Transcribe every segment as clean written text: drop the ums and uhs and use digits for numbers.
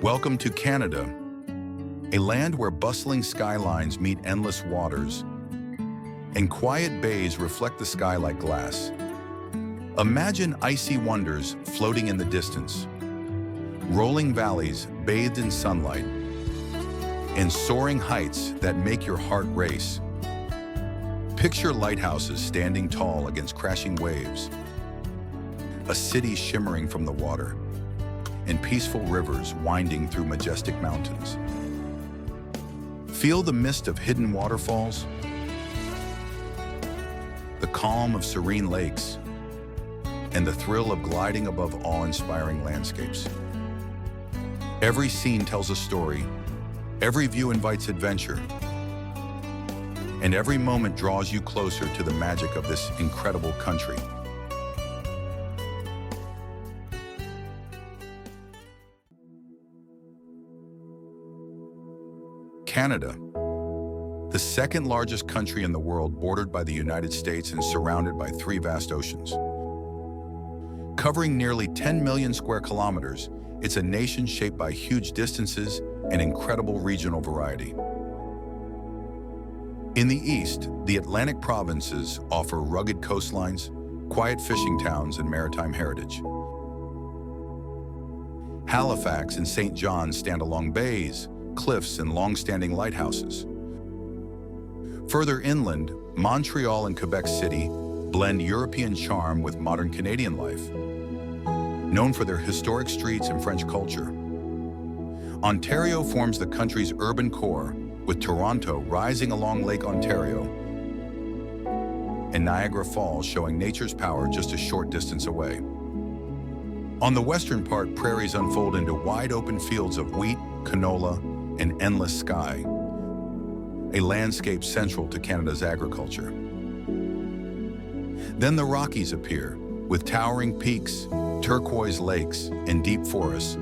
Welcome to Canada, a land where bustling skylines meet endless waters and quiet bays reflect the sky like glass. Imagine icy wonders floating in the distance, rolling valleys bathed in sunlight, and soaring heights that make your heart race. Picture lighthouses standing tall against crashing waves, a city shimmering from the water, and peaceful rivers winding through majestic mountains. Feel the mist of hidden waterfalls, the calm of serene lakes, and the thrill of gliding above awe-inspiring landscapes. Every scene tells a story, every view invites adventure, and every moment draws you closer to the magic of this incredible country. Canada, the second largest country in the world, bordered by the United States and surrounded by three vast oceans. Covering nearly 10 million square kilometers, it's a nation shaped by huge distances and incredible regional variety. In the east, the Atlantic provinces offer rugged coastlines, quiet fishing towns, and maritime heritage. Halifax and St. John's stand along bays, cliffs, and long-standing lighthouses. Further inland, Montreal and Quebec City blend European charm with modern Canadian life, known for their historic streets and French culture. Ontario forms the country's urban core, with Toronto rising along Lake Ontario and Niagara Falls showing nature's power just a short distance away. On the western part, prairies unfold into wide open fields of wheat, canola, and endless sky, a landscape central to Canada's agriculture. Then the Rockies appear, with towering peaks, turquoise lakes, and deep forests,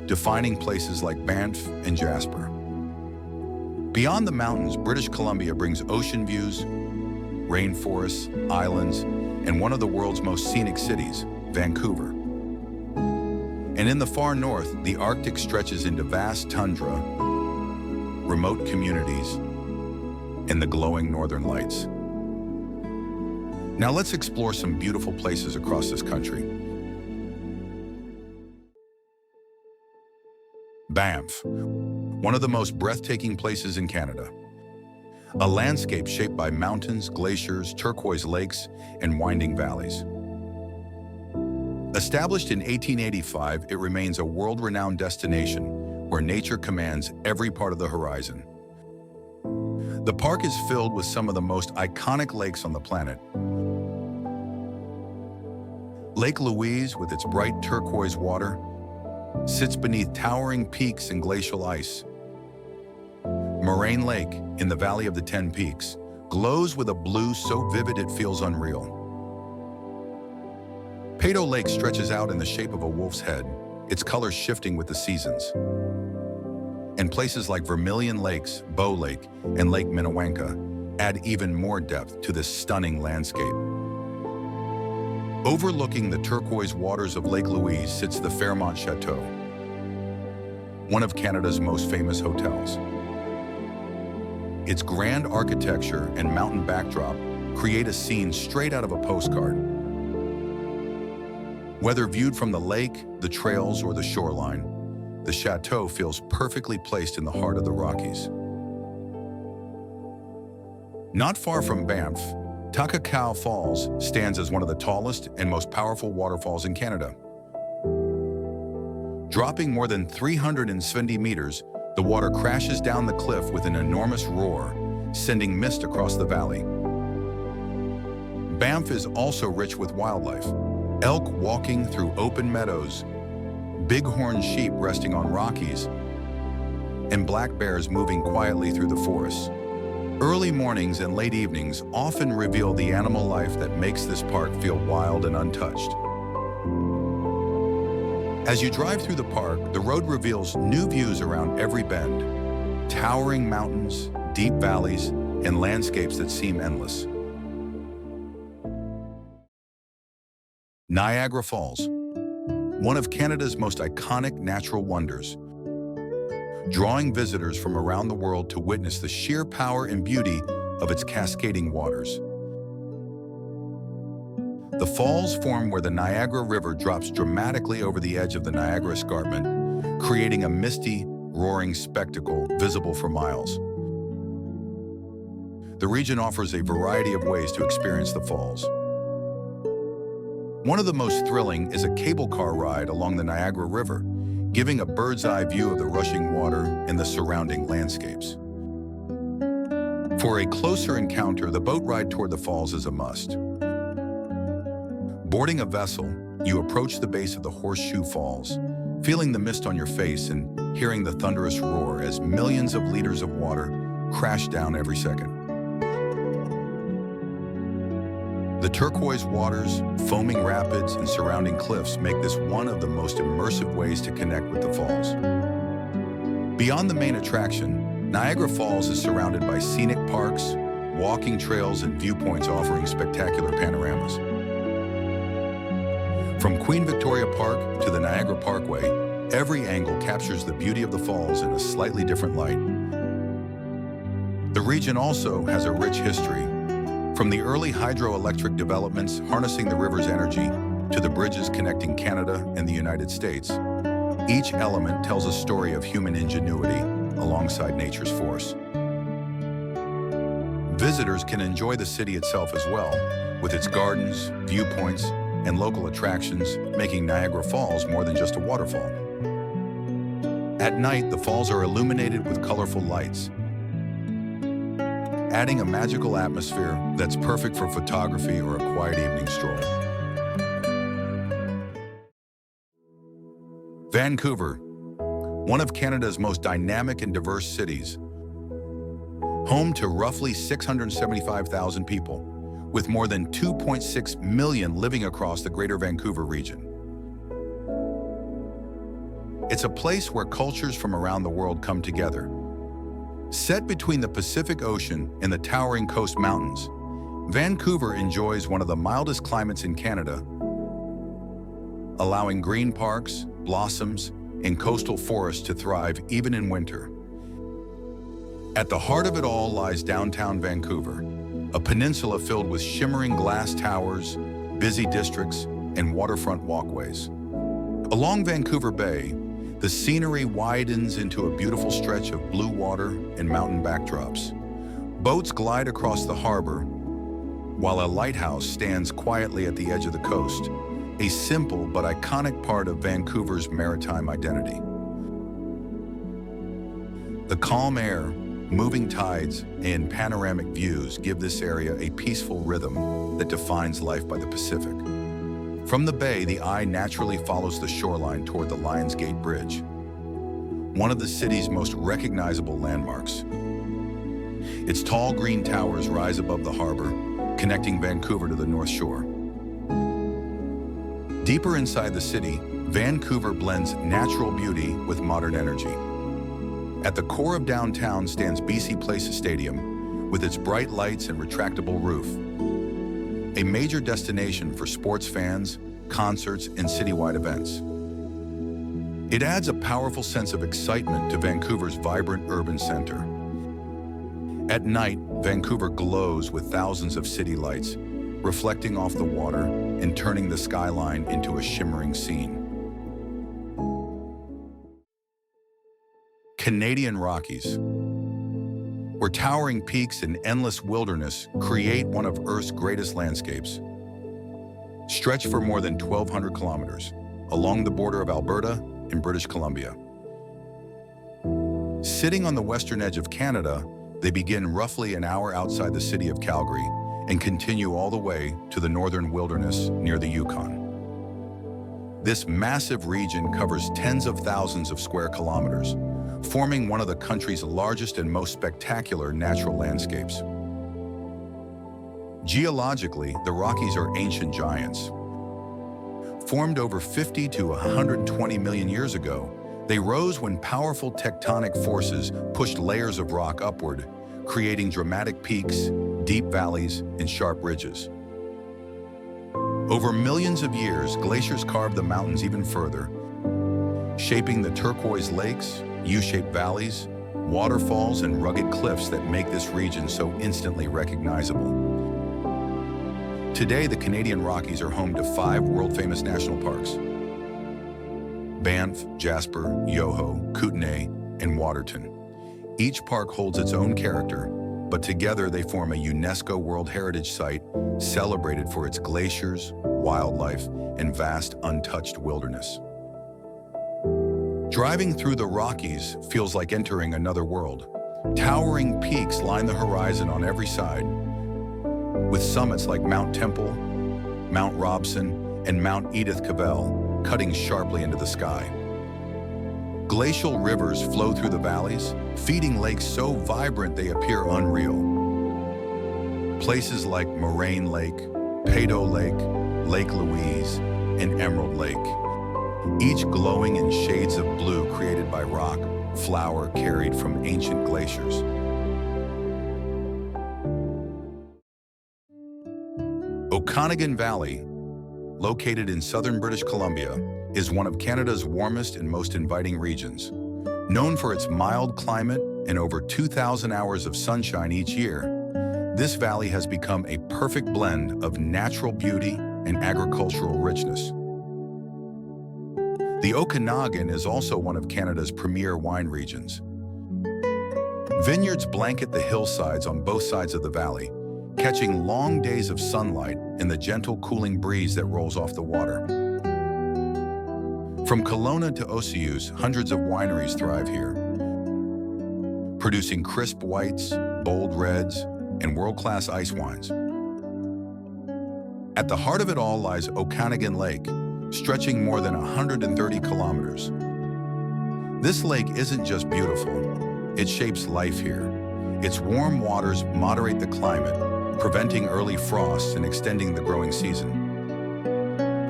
defining places like Banff and Jasper. Beyond the mountains, British Columbia brings ocean views, rainforests, islands, and one of the world's most scenic cities, Vancouver. And in the far north, the Arctic stretches into vast tundra, remote communities, and the glowing northern lights. Now let's explore some beautiful places across this country. Banff, one of the most breathtaking places in Canada. A landscape shaped by mountains, glaciers, turquoise lakes, and winding valleys. Established in 1885, it remains a world-renowned destination where nature commands every part of the horizon. The park is filled with some of the most iconic lakes on the planet. Lake Louise, with its bright turquoise water, sits beneath towering peaks and glacial ice. Moraine Lake, in the Valley of the Ten Peaks, glows with a blue so vivid it feels unreal. Peyto Lake stretches out in the shape of a wolf's head, its colors shifting with the seasons. And places like Vermilion Lakes, Bow Lake, and Lake Minnewanka add even more depth to this stunning landscape. Overlooking the turquoise waters of Lake Louise sits the Fairmont Chateau, one of Canada's most famous hotels. Its grand architecture and mountain backdrop create a scene straight out of a postcard. Whether viewed from the lake, the trails, or the shoreline, the chateau feels perfectly placed in the heart of the Rockies. Not far from Banff, Okanagan Falls stands as one of the tallest and most powerful waterfalls in Canada. Dropping more than 370 meters, the water crashes down the cliff with an enormous roar, sending mist across the valley. Banff is also rich with wildlife. Elk walking through open meadows, bighorn sheep resting on Rockies, and black bears moving quietly through the forests. Early mornings and late evenings often reveal the animal life that makes this park feel wild and untouched. As you drive through the park, the road reveals new views around every bend, towering mountains, deep valleys, and landscapes that seem endless. Niagara Falls. one of Canada's most iconic natural wonders, drawing visitors from around the world to witness the sheer power and beauty of its cascading waters. The falls form where the Niagara River drops dramatically over the edge of the Niagara Escarpment, creating a misty, roaring spectacle visible for miles. The region offers a variety of ways to experience the falls. One of the most thrilling is a cable car ride along the Niagara River, giving a bird's-eye view of the rushing water and the surrounding landscapes. For a closer encounter, the boat ride toward the falls is a must. Boarding a vessel, you approach the base of the Horseshoe Falls, feeling the mist on your face and hearing the thunderous roar as millions of liters of water crash down every second. The turquoise waters, foaming rapids, and surrounding cliffs make this one of the most immersive ways to connect with the falls. Beyond the main attraction, Niagara Falls is surrounded by scenic parks, walking trails, and viewpoints offering spectacular panoramas. From Queen Victoria Park to the Niagara Parkway, every angle captures the beauty of the falls in a slightly different light. The region also has a rich history, from the early hydroelectric developments harnessing the river's energy to the bridges connecting Canada and the United States. Each element tells a story of human ingenuity alongside nature's force. Visitors can enjoy the city itself as well, with its gardens, viewpoints, and local attractions, making Niagara Falls more than just a waterfall. At night, the falls are illuminated with colorful lights, adding a magical atmosphere that's perfect for photography or a quiet evening stroll. Vancouver, one of Canada's most dynamic and diverse cities, home to roughly 675,000 people, with more than 2.6 million living across the Greater Vancouver region. It's a place where cultures from around the world come together. Set between the Pacific Ocean and the towering Coast Mountains, Vancouver enjoys one of the mildest climates in Canada, allowing green parks, blossoms, and coastal forests to thrive even in winter. At the heart of it all lies downtown Vancouver, a peninsula filled with shimmering glass towers, busy districts, and waterfront walkways. Along Vancouver Bay, the scenery widens into a beautiful stretch of blue water and mountain backdrops. Boats glide across the harbor, while a lighthouse stands quietly at the edge of the coast, a simple but iconic part of Vancouver's maritime identity. The calm air, moving tides, and panoramic views give this area a peaceful rhythm that defines life by the Pacific. From the bay, the eye naturally follows the shoreline toward the Lions Gate Bridge, one of the city's most recognizable landmarks. Its tall green towers rise above the harbor, connecting Vancouver to the North Shore. Deeper inside the city, Vancouver blends natural beauty with modern energy. At the core of downtown stands BC Place Stadium, with its bright lights and retractable roof, a major destination for sports fans, concerts, and citywide events. It adds a powerful sense of excitement to Vancouver's vibrant urban center. At night, Vancouver glows with thousands of city lights, reflecting off the water and turning the skyline into a shimmering scene. Canadian Rockies, where towering peaks and endless wilderness create one of Earth's greatest landscapes. Stretch for more than 1,200 kilometers along the border of Alberta and British Columbia. Sitting on the western edge of Canada, they begin roughly an hour outside the city of Calgary and continue all the way to the northern wilderness near the Yukon. This massive region covers tens of thousands of square kilometers, forming one of the country's largest and most spectacular natural landscapes. Geologically, the Rockies are ancient giants. Formed over 50 to 120 million years ago, they rose when powerful tectonic forces pushed layers of rock upward, creating dramatic peaks, deep valleys, and sharp ridges. Over millions of years, glaciers carved the mountains even further, shaping the turquoise lakes, U-shaped valleys, waterfalls, and rugged cliffs that make this region so instantly recognizable. Today, the Canadian Rockies are home to 5 world-famous national parks: Banff, Jasper, Yoho, Kootenay, and Waterton. Each park holds its own character, but together they form a UNESCO World Heritage Site celebrated for its glaciers, wildlife, and vast untouched wilderness. Driving through the Rockies feels like entering another world. Towering peaks line the horizon on every side, with summits like Mount Temple, Mount Robson, and Mount Edith Cavell cutting sharply into the sky. Glacial rivers flow through the valleys, feeding lakes so vibrant they appear unreal. Places like Moraine Lake, Peyto Lake, Lake Louise, and Emerald Lake, each glowing in shades of blue created by rock, flour carried from ancient glaciers. Okanagan Valley, located in southern British Columbia, is one of Canada's warmest and most inviting regions. Known for its mild climate and over 2,000 hours of sunshine each year, this valley has become a perfect blend of natural beauty and agricultural richness. The Okanagan is also one of Canada's premier wine regions. Vineyards blanket the hillsides on both sides of the valley, catching long days of sunlight and the gentle cooling breeze that rolls off the water. From Kelowna to Osceola, hundreds of wineries thrive here, producing crisp whites, bold reds, and world-class ice wines. At the heart of it all lies Okanagan Lake, stretching more than 130 kilometers. This lake isn't just beautiful, it shapes life here. Its warm waters moderate the climate, preventing early frosts and extending the growing season.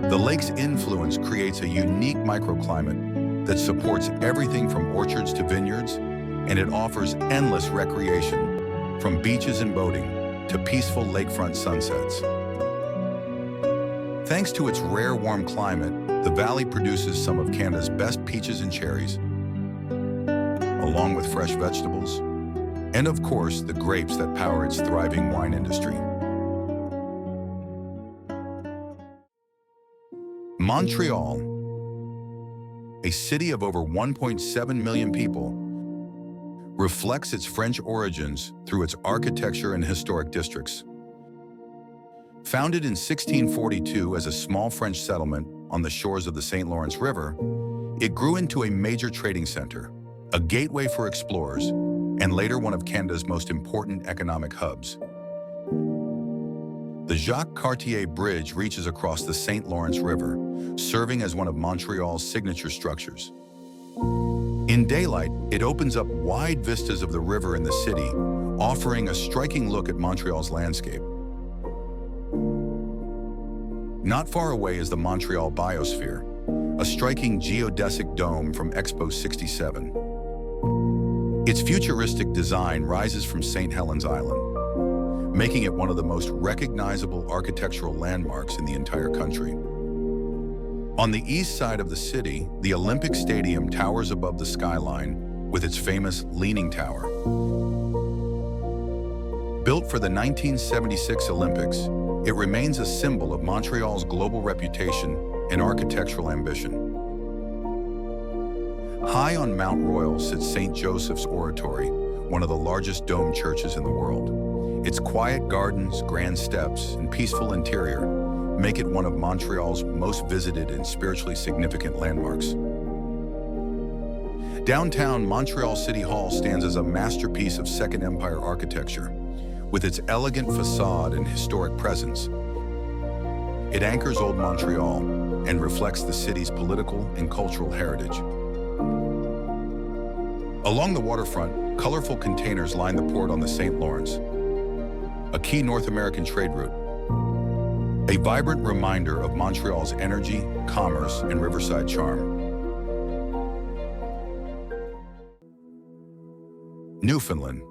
The lake's influence creates a unique microclimate that supports everything from orchards to vineyards, and it offers endless recreation, from beaches and boating to peaceful lakefront sunsets. Thanks to its rare warm climate, the valley produces some of Canada's best peaches and cherries, along with fresh vegetables, and of course, the grapes that power its thriving wine industry. Montreal, a city of over 1.7 million people, reflects its French origins through its architecture and historic districts. Founded in 1642 as a small French settlement on the shores of the St. Lawrence River, it grew into a major trading center, a gateway for explorers, and later one of Canada's most important economic hubs. The Jacques Cartier Bridge reaches across the St. Lawrence River, serving as one of Montreal's signature structures. In daylight, it opens up wide vistas of the river and the city, offering a striking look at Montreal's landscape. Not far away is the Montreal Biosphere, a striking geodesic dome from Expo 67. Its futuristic design rises from St. Helens Island, making it one of the most recognizable architectural landmarks in the entire country. On the east side of the city, the Olympic Stadium towers above the skyline with its famous Leaning Tower. Built for the 1976 Olympics, it remains a symbol of Montreal's global reputation and architectural ambition. High on Mount Royal sits St. Joseph's Oratory, one of the largest dome churches in the world. Its quiet gardens, grand steps, and peaceful interior make it one of Montreal's most visited and spiritually significant landmarks. Downtown Montreal City Hall stands as a masterpiece of Second Empire architecture. With its elegant facade and historic presence, it anchors old Montreal and reflects the city's political and cultural heritage. Along the waterfront, colorful containers line the port on the St. Lawrence, a key North American trade route. A vibrant reminder of Montreal's energy, commerce, and riverside charm. Newfoundland,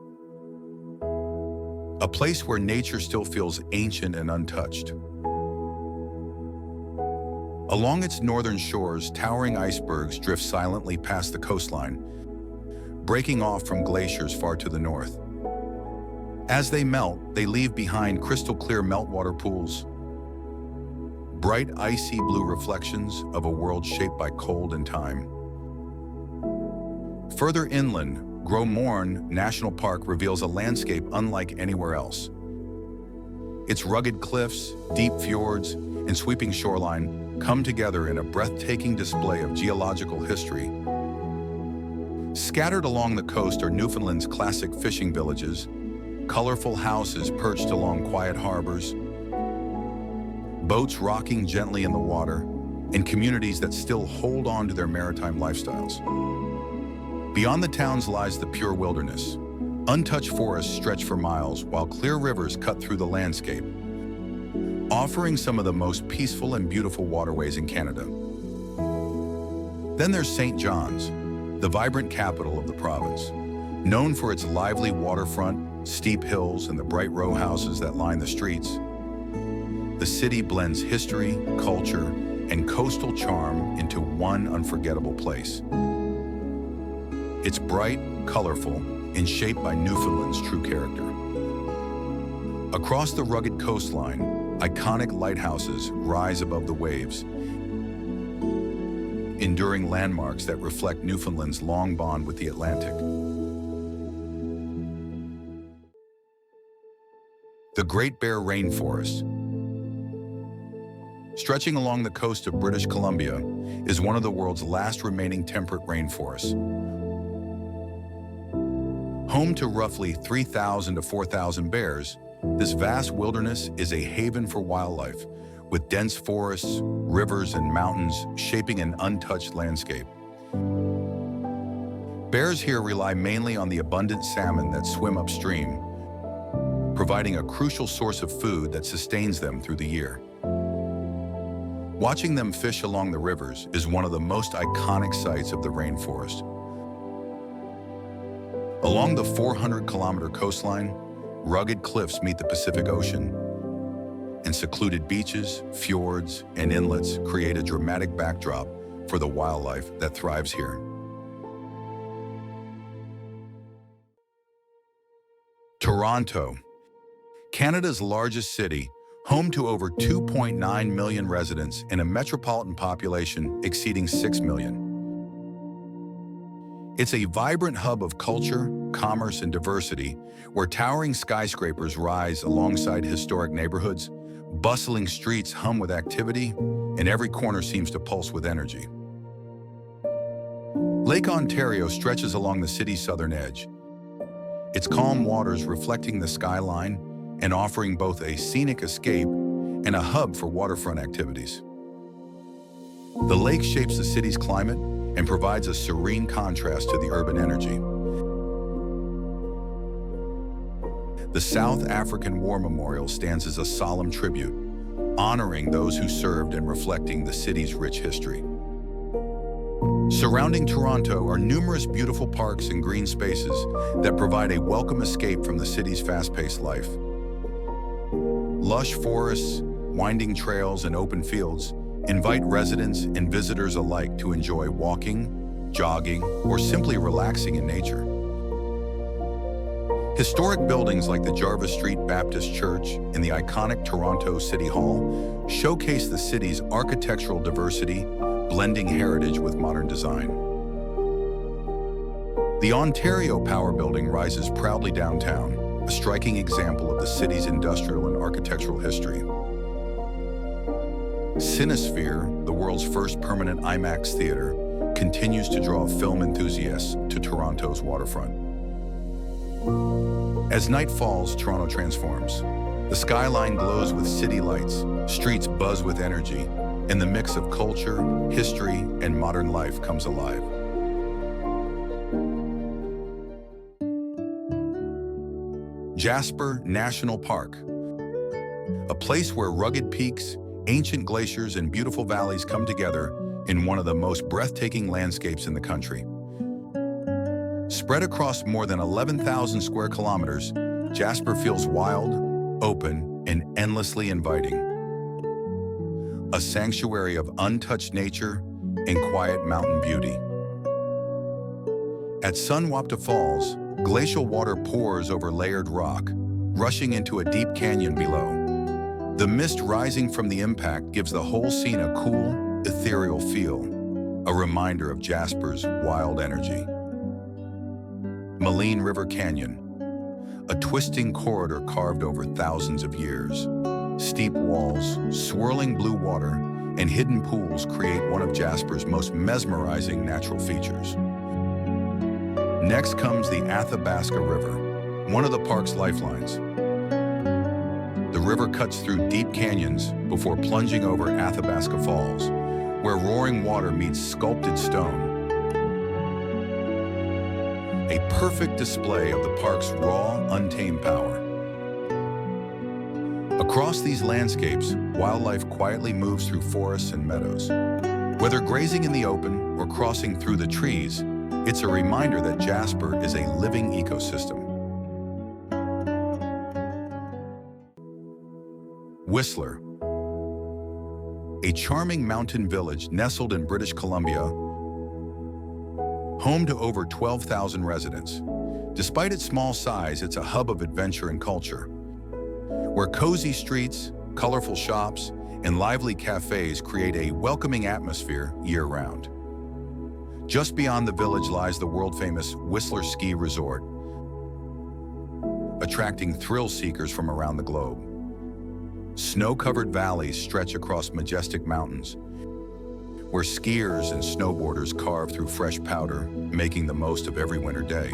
a place where nature still feels ancient and untouched. Along its northern shores, towering icebergs drift silently past the coastline, breaking off from glaciers far to the north. As they melt, they leave behind crystal-clear meltwater pools, bright icy blue reflections of a world shaped by cold and time. Further inland, Gros Morne National Park reveals a landscape unlike anywhere else. Its rugged cliffs, deep fjords, and sweeping shoreline come together in a breathtaking display of geological history. Scattered along the coast are Newfoundland's classic fishing villages, colorful houses perched along quiet harbors, boats rocking gently in the water, and communities that still hold on to their maritime lifestyles. Beyond the towns lies the pure wilderness. Untouched forests stretch for miles, while clear rivers cut through the landscape, offering some of the most peaceful and beautiful waterways in Canada. Then there's St. John's, the vibrant capital of the province. Known for its lively waterfront, steep hills, and the bright row houses that line the streets, the city blends history, culture, and coastal charm into one unforgettable place. It's bright, colorful, and shaped by Newfoundland's true character. Across the rugged coastline, iconic lighthouses rise above the waves, enduring landmarks that reflect Newfoundland's long bond with the Atlantic. The Great Bear Rainforest, stretching along the coast of British Columbia, is one of the world's last remaining temperate rainforests. Home to roughly 3,000 to 4,000 bears, this vast wilderness is a haven for wildlife, with dense forests, rivers, and mountains shaping an untouched landscape. Bears here rely mainly on the abundant salmon that swim upstream, providing a crucial source of food that sustains them through the year. Watching them fish along the rivers is one of the most iconic sights of the rainforest. Along the 400-kilometer coastline, rugged cliffs meet the Pacific Ocean, and secluded beaches, fjords, and inlets create a dramatic backdrop for the wildlife that thrives here. Toronto, Canada's largest city, home to over 2.9 million residents and a metropolitan population exceeding 6 million. It's a vibrant hub of culture, commerce, and diversity, where towering skyscrapers rise alongside historic neighborhoods, bustling streets hum with activity, and every corner seems to pulse with energy. Lake Ontario stretches along the city's southern edge, its calm waters reflecting the skyline and offering both a scenic escape and a hub for waterfront activities. The lake shapes the city's climate and provides a serene contrast to the urban energy. The South African War Memorial stands as a solemn tribute, honoring those who served and reflecting the city's rich history. Surrounding Toronto are numerous beautiful parks and green spaces that provide a welcome escape from the city's fast-paced life. Lush forests, winding trails, and open fields invite residents and visitors alike to enjoy walking, jogging, or simply relaxing in nature. Historic buildings like the Jarvis Street Baptist Church and the iconic Toronto City Hall showcase the city's architectural diversity, blending heritage with modern design. The Ontario Power Building rises proudly downtown, a striking example of the city's industrial and architectural history. Cinesphere, the world's first permanent IMAX theater, continues to draw film enthusiasts to Toronto's waterfront. As night falls, Toronto transforms. The skyline glows with city lights, streets buzz with energy, and the mix of culture, history, and modern life comes alive. Jasper National Park, a place where rugged peaks, ancient glaciers, and beautiful valleys come together in one of the most breathtaking landscapes in the country. Spread across more than 11,000 square kilometers, Jasper feels wild, open, and endlessly inviting. a sanctuary of untouched nature and quiet mountain beauty. At Sunwapta Falls, glacial water pours over layered rock, rushing into a deep canyon below. The mist rising from the impact gives the whole scene a cool, ethereal feel, a reminder of Jasper's wild energy. Moline River Canyon, a twisting corridor carved over thousands of years. Steep walls, swirling blue water, and hidden pools create one of Jasper's most mesmerizing natural features. Next comes the Athabasca River, one of the park's lifelines. The river cuts through deep canyons before plunging over Athabasca Falls, where roaring water meets sculpted stone. A perfect display of the park's raw, untamed power. Across these landscapes, wildlife quietly moves through forests and meadows. Whether grazing in the open or crossing through the trees, it's a reminder that Jasper is a living ecosystem. Whistler, a charming mountain village nestled in British Columbia, home to over 12,000 residents. Despite its small size, it's a hub of adventure and culture, where cozy streets, colorful shops, and lively cafes create a welcoming atmosphere year-round. Just beyond the village lies the world-famous Whistler Ski Resort, attracting thrill-seekers from around the globe. Snow-covered valleys stretch across majestic mountains, where skiers and snowboarders carve through fresh powder, making the most of every winter day.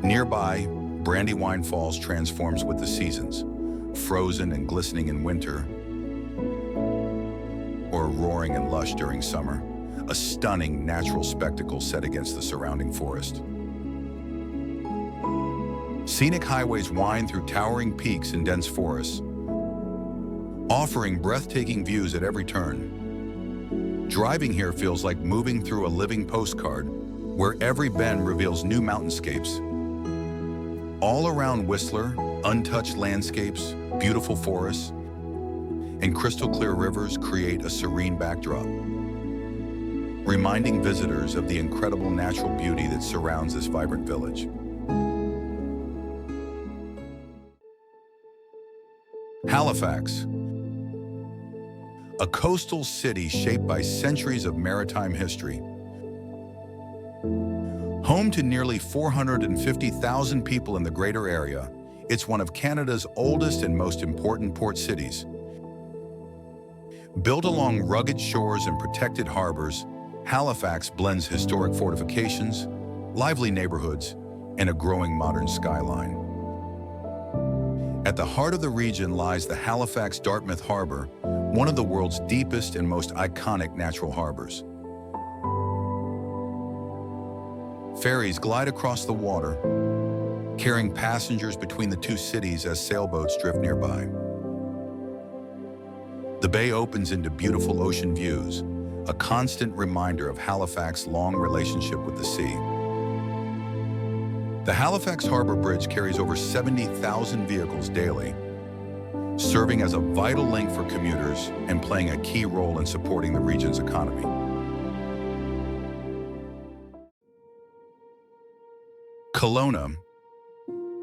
Nearby, Brandywine Falls transforms with the seasons, frozen and glistening in winter, or roaring and lush during summer, a stunning natural spectacle set against the surrounding forest. Scenic highways wind through towering peaks and dense forests, offering breathtaking views at every turn. Driving here feels like moving through a living postcard, where every bend reveals new mountainscapes. All around Whistler, untouched landscapes, beautiful forests, and crystal-clear rivers create a serene backdrop, reminding visitors of the incredible natural beauty that surrounds this vibrant village. Halifax, a coastal city shaped by centuries of maritime history. Home to nearly 450,000 people in the greater area, it's one of Canada's oldest and most important port cities. Built along rugged shores and protected harbors, Halifax blends historic fortifications, lively neighborhoods, and a growing modern skyline. At the heart of the region lies the Halifax-Dartmouth Harbor, one of the world's deepest and most iconic natural harbors. Ferries glide across the water, carrying passengers between the two cities as sailboats drift nearby. The bay opens into beautiful ocean views, a constant reminder of Halifax's long relationship with the sea. The Halifax Harbor Bridge carries over 70,000 vehicles daily, serving as a vital link for commuters and playing a key role in supporting the region's economy. Kelowna,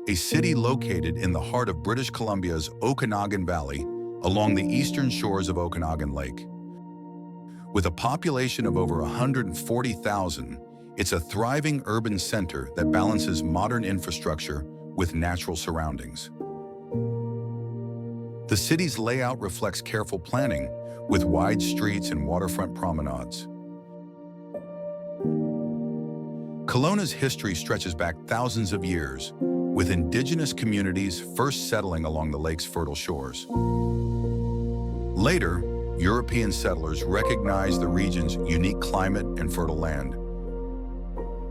a city located in the heart of British Columbia's Okanagan Valley, along the eastern shores of Okanagan Lake. With a population of over 140,000, it's a thriving urban center that balances modern infrastructure with natural surroundings. The city's layout reflects careful planning, with wide streets and waterfront promenades. Kelowna's history stretches back thousands of years, with indigenous communities first settling along the lake's fertile shores. Later, European settlers recognized the region's unique climate and fertile land,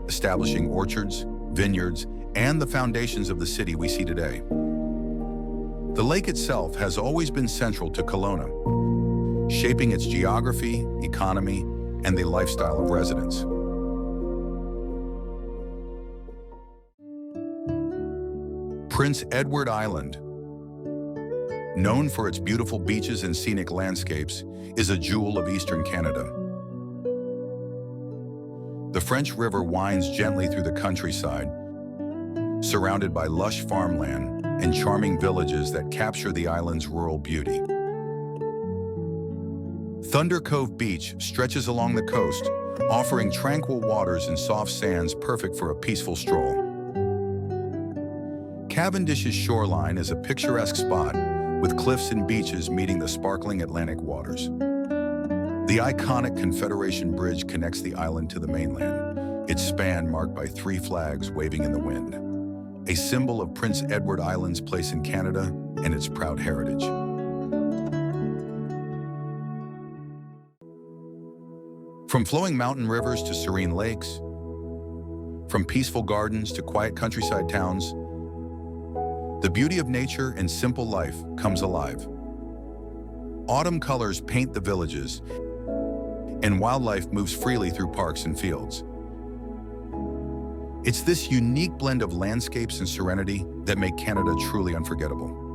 establishing orchards, vineyards, and the foundations of the city we see today. The lake itself has always been central to Kelowna, shaping its geography, economy, and the lifestyle of residents. Prince Edward Island, known for its beautiful beaches and scenic landscapes, is a jewel of eastern Canada. The French River winds gently through the countryside, surrounded by lush farmland and charming villages that capture the island's rural beauty. Thunder Cove Beach stretches along the coast, offering tranquil waters and soft sands perfect for a peaceful stroll. Cavendish's shoreline is a picturesque spot, with cliffs and beaches meeting the sparkling Atlantic waters. The iconic Confederation Bridge connects the island to the mainland, its span marked by 3 flags waving in the wind, a symbol of Prince Edward Island's place in Canada and its proud heritage. From flowing mountain rivers to serene lakes, from peaceful gardens to quiet countryside towns, the beauty of nature and simple life comes alive. Autumn colors paint the villages, and wildlife moves freely through parks and fields. It's this unique blend of landscapes and serenity that make Canada truly unforgettable.